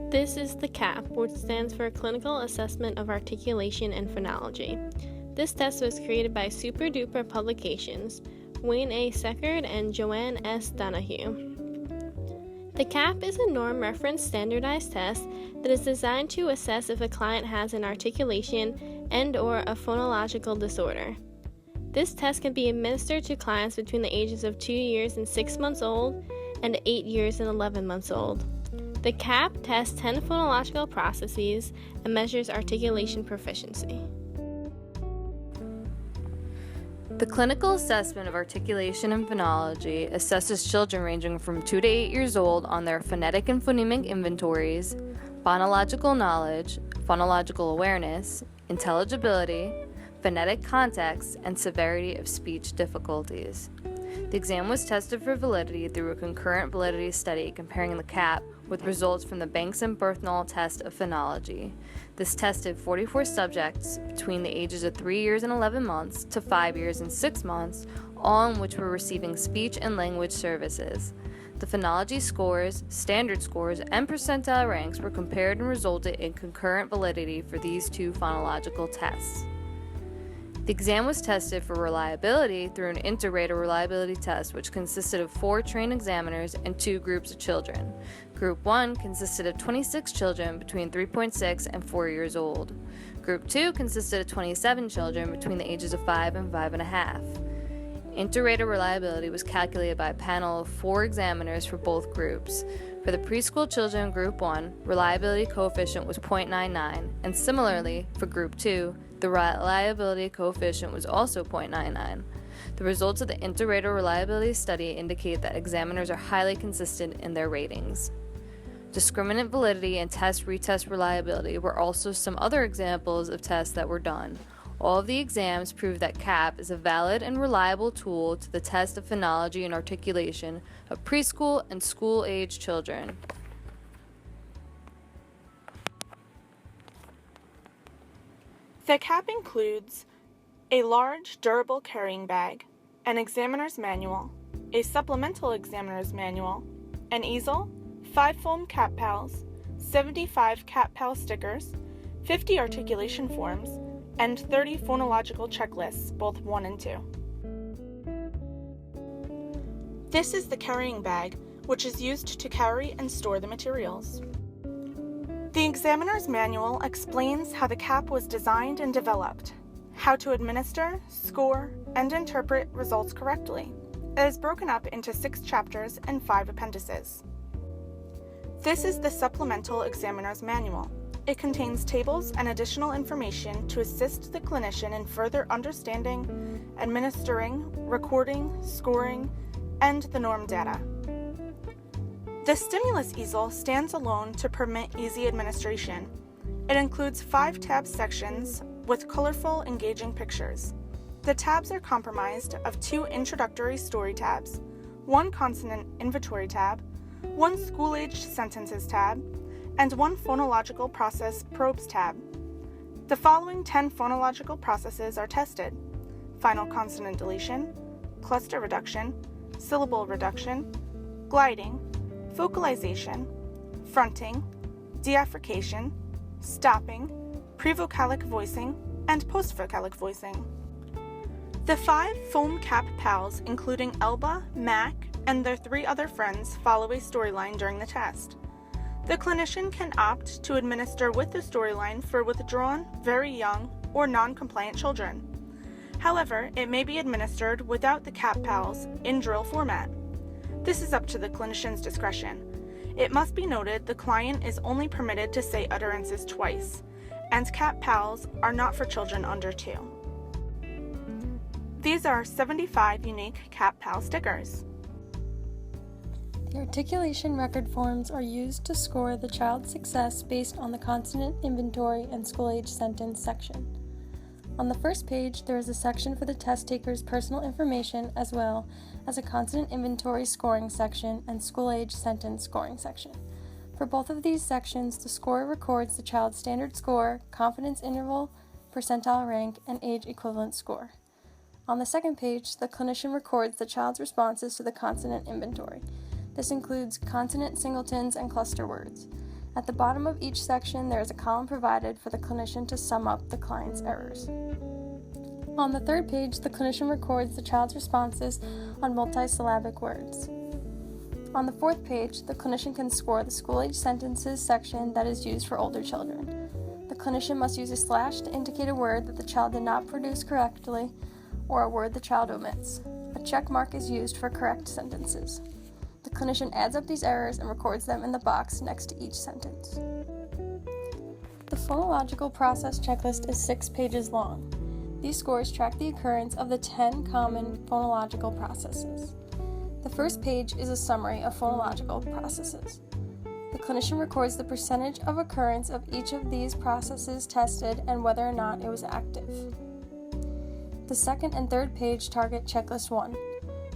This is the CAAP, which stands for Clinical Assessment of Articulation and Phonology. This test was created by Super Duper Publications, Wayne A. Seckard and Joanne S. Donahue. The CAAP is a norm reference standardized test that is designed to assess if a client has an articulation and/or a phonological disorder. This test can be administered to clients between the ages of 2 years and 6 months old and 8 years and 11 months old. The CAAP tests 10 phonological processes and measures articulation proficiency. The clinical assessment of articulation and phonology assesses children ranging from 2 to 8 years old on their phonetic and phonemic inventories, phonological knowledge, phonological awareness, intelligibility, phonetic context, and severity of speech difficulties. The exam was tested for validity through a concurrent validity study comparing the CAAP with results from the Banks and Berthnall test of phonology. This tested 44 subjects between the ages of 3 years and 11 months to 5 years and 6 months, all in which were receiving speech and language services. The phonology scores, standard scores, and percentile ranks were compared and resulted in concurrent validity for these two phonological tests. The exam was tested for reliability through an inter-rater reliability test, which consisted of 4 trained examiners and 2 groups of children. Group 1 consisted of 26 children between 3.6 and 4 years old. Group 2 consisted of 27 children between the ages of 5 and 5.5. Inter-rater reliability was calculated by a panel of 4 examiners for both groups. For the preschool children in Group 1, reliability coefficient was 0.99, and similarly, for Group 2, the reliability coefficient was also 0.99. The results of the inter-rater reliability study indicate that examiners are highly consistent in their ratings. Discriminant validity and test-retest reliability were also some other examples of tests that were done. All of the exams prove that CAAP is a valid and reliable tool to the test of phonology and articulation of preschool and school-age children. The CAAP includes a large, durable carrying bag, an examiner's manual, a supplemental examiner's manual, an easel, 5 foam CAAP pals, 75 CAAP pal stickers, 50 articulation forms, and 30 phonological checklists, both 1 and 2. This is the carrying bag, which is used to carry and store the materials. The examiner's manual explains how the CAAP was designed and developed, how to administer, score, and interpret results correctly. It is broken up into 6 chapters and 5 appendices. This is the supplemental examiner's manual. It contains tables and additional information to assist the clinician in further understanding, administering, recording, scoring, and the norm data. The stimulus easel stands alone to permit easy administration. It includes 5 tab sections with colorful, engaging pictures. The tabs are comprised of 2 introductory story tabs, 1 consonant inventory tab, 1 school-age sentences tab, and 1 phonological process probes tab. The following 10 phonological processes are tested: final consonant deletion, cluster reduction, syllable reduction, gliding, vocalization, fronting, deaffrication, stopping, prevocalic voicing, and postvocalic voicing. The 5 foam CAAP pals, including Elba, Mac, and their 3 other friends, follow a storyline during the test. The clinician can opt to administer with the storyline for withdrawn, very young, or non-compliant children. However, it may be administered without the CAAP pals in drill format. This is up to the clinician's discretion. It must be noted the client is only permitted to say utterances twice, and CAAP pals are not for children under 2. These are 75 unique CAAP pal stickers. The articulation record forms are used to score the child's success based on the consonant inventory and school-age sentence section. On the first page, there is a section for the test taker's personal information as well as a consonant inventory scoring section and school-age sentence scoring section. For both of these sections, the scorer records the child's standard score, confidence interval, percentile rank, and age equivalent score. On the second page, the clinician records the child's responses to the consonant inventory. This includes consonant singletons and cluster words. At the bottom of each section, there is a column provided for the clinician to sum up the client's errors. On the third page, the clinician records the child's responses on multisyllabic words. On the fourth page, the clinician can score the school-age sentences section that is used for older children. The clinician must use a slash to indicate a word that the child did not produce correctly or a word the child omits. A check mark is used for correct sentences. The clinician adds up these errors and records them in the box next to each sentence. The phonological process checklist is 6 pages long. These scores track the occurrence of the 10 common phonological processes. The first page is a summary of phonological processes. The clinician records the percentage of occurrence of each of these processes tested and whether or not it was active. The second and third page target checklist 1.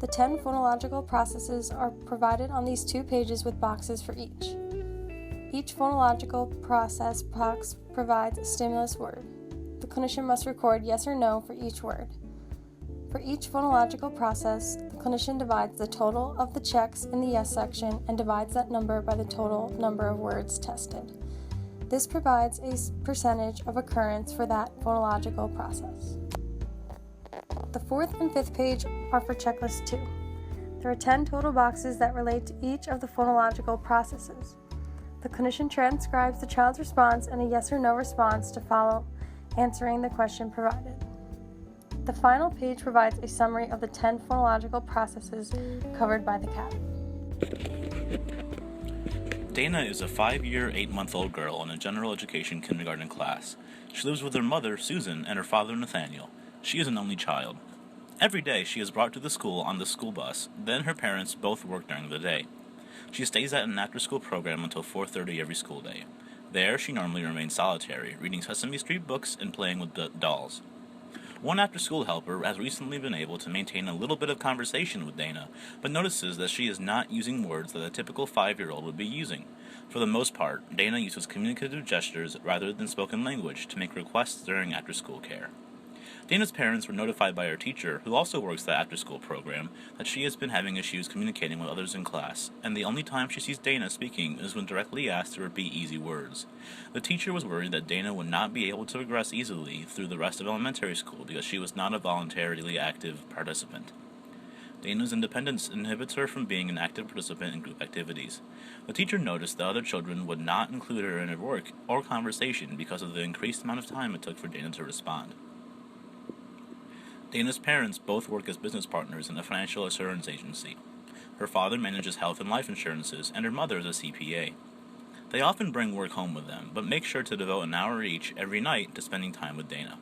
The 10 phonological processes are provided on these 2 pages with boxes for each. Each phonological process box provides a stimulus word. The clinician must record yes or no for each word. For each phonological process, the clinician divides the total of the checks in the yes section and divides that number by the total number of words tested. This provides a percentage of occurrence for that phonological process. The fourth and fifth page are for checklist 2. There are 10 total boxes that relate to each of the phonological processes. The clinician transcribes the child's response and a yes or no response to follow, answering the question provided. The final page provides a summary of the 10 phonological processes covered by the CAAP. Dana is a 5-year, 8-month-old girl in a general education kindergarten class. She lives with her mother, Susan, and her father, Nathaniel. She is an only child. Every day she is brought to the school on the school bus, then her parents both work during the day. She stays at an after-school program until 4:30 every school day. There she normally remains solitary, reading Sesame Street books and playing with dolls. One after-school helper has recently been able to maintain a little bit of conversation with Dana, but notices that she is not using words that a typical 5-year-old would be using. For the most part, Dana uses communicative gestures rather than spoken language to make requests during after-school care. Dana's parents were notified by her teacher, who also works the after-school program, that she has been having issues communicating with others in class, and the only time she sees Dana speaking is when directly asked to repeat easy words. The teacher was worried that Dana would not be able to progress easily through the rest of elementary school because she was not a voluntarily active participant. Dana's independence inhibits her from being an active participant in group activities. The teacher noticed that other children would not include her in her work or conversation because of the increased amount of time it took for Dana to respond. Dana's parents both work as business partners in a financial assurance agency. Her father manages health and life insurances, and her mother is a CPA. They often bring work home with them, but make sure to devote an hour each every night to spending time with Dana.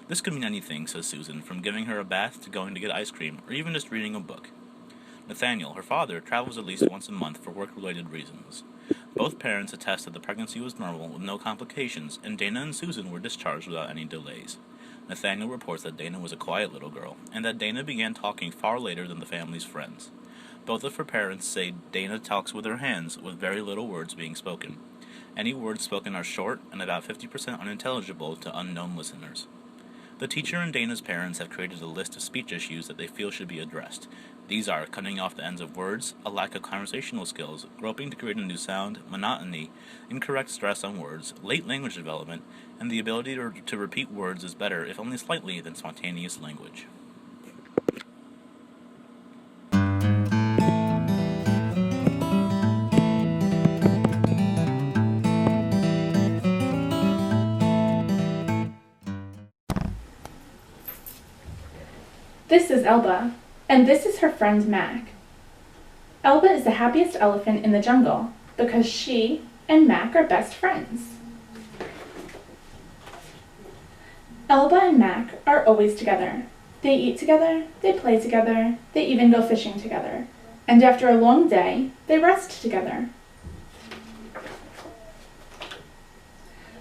This could mean anything, says Susan, from giving her a bath to going to get ice cream, or even just reading a book. Nathaniel, her father, travels at least once a month for work-related reasons. Both parents attest that the pregnancy was normal with no complications, and Dana and Susan were discharged without any delays. Nathaniel reports that Dana was a quiet little girl, and that Dana began talking far later than the family's friends. Both of her parents say Dana talks with her hands, with very little words being spoken. Any words spoken are short and about 50% unintelligible to unknown listeners. The teacher and Dana's parents have created a list of speech issues that they feel should be addressed. These are cutting off the ends of words, a lack of conversational skills, groping to create a new sound, monotony, incorrect stress on words, late language development, and the ability to repeat words is better, if only slightly, than spontaneous language. This is Elba, and this is her friend Mac. Elba is the happiest elephant in the jungle because she and Mac are best friends. Elba and Mac are always together. They eat together, they play together, they even go fishing together. And after a long day, they rest together.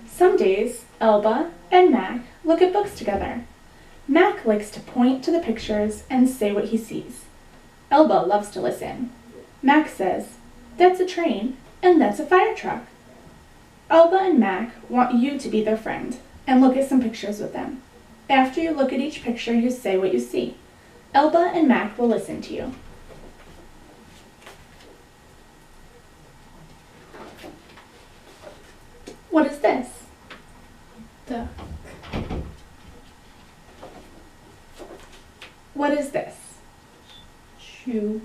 Some days, Elba and Mac look at books together. Mac likes to point to the pictures and say what he sees. Elba loves to listen. Mac says, "That's a train, and that's a fire truck." Elba and Mac want you to be their friend and look at some pictures with them. After you look at each picture, you say what you see. Elba and Mac will listen to you. What is this? Duck. What is this? Shoe.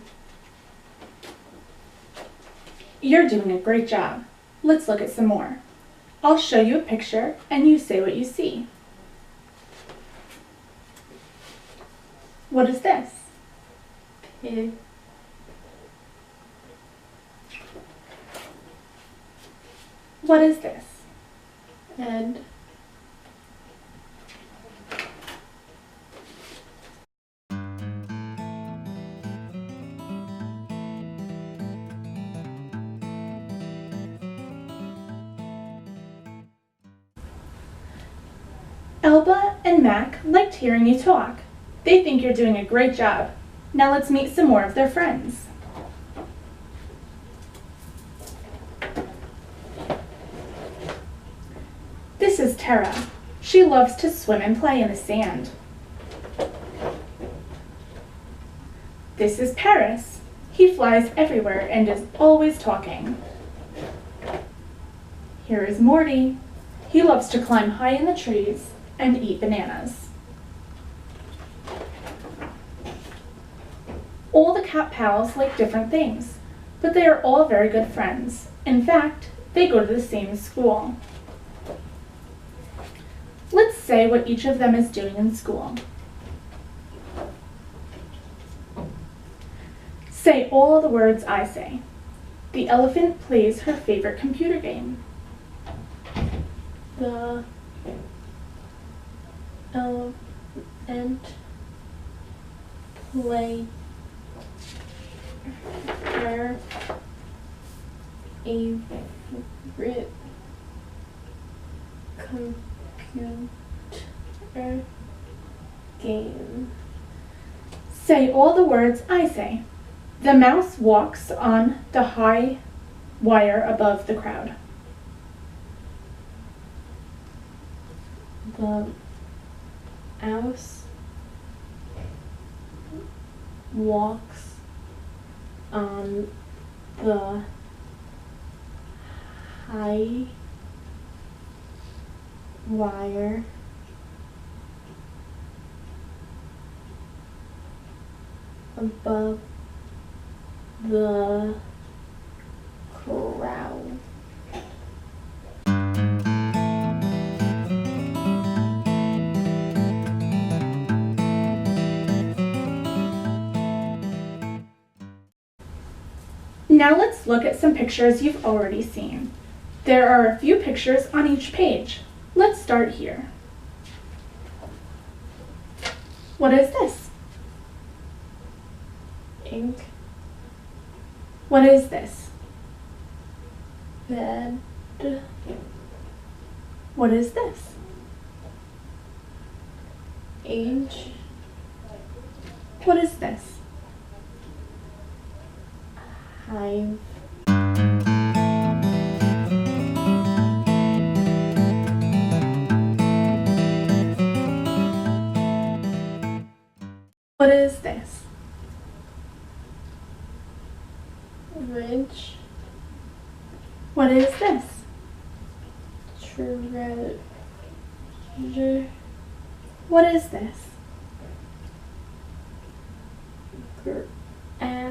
You're doing a great job. Let's look at some more. I'll show you a picture and you say what you see. What is this? Pig. What is this? Head. Elba and Mac liked hearing you talk. They think you're doing a great job. Now let's meet some more of their friends. This is Tara. She loves to swim and play in the sand. This is Paris. He flies everywhere and is always talking. Here is Morty. He loves to climb high in the trees and eat bananas. All the cat pals like different things, but they are all very good friends. In fact, they go to the same school. Let's say what each of them is doing in school. Say all the words I say. The elephant plays her favorite computer game. The elephant play her favorite computer game. Say all the words I say. The mouse walks on the high wire above the crowd. The mouse walks on the high wire above the crowd. Now let's look at some pictures you've already seen. There are a few pictures on each page. Let's start here. What is this? Ink. What is this? Bed. What is this? Age. What is this? Hive. What is this? Ridge. What is this? Treasure. What is this? Grasshopper.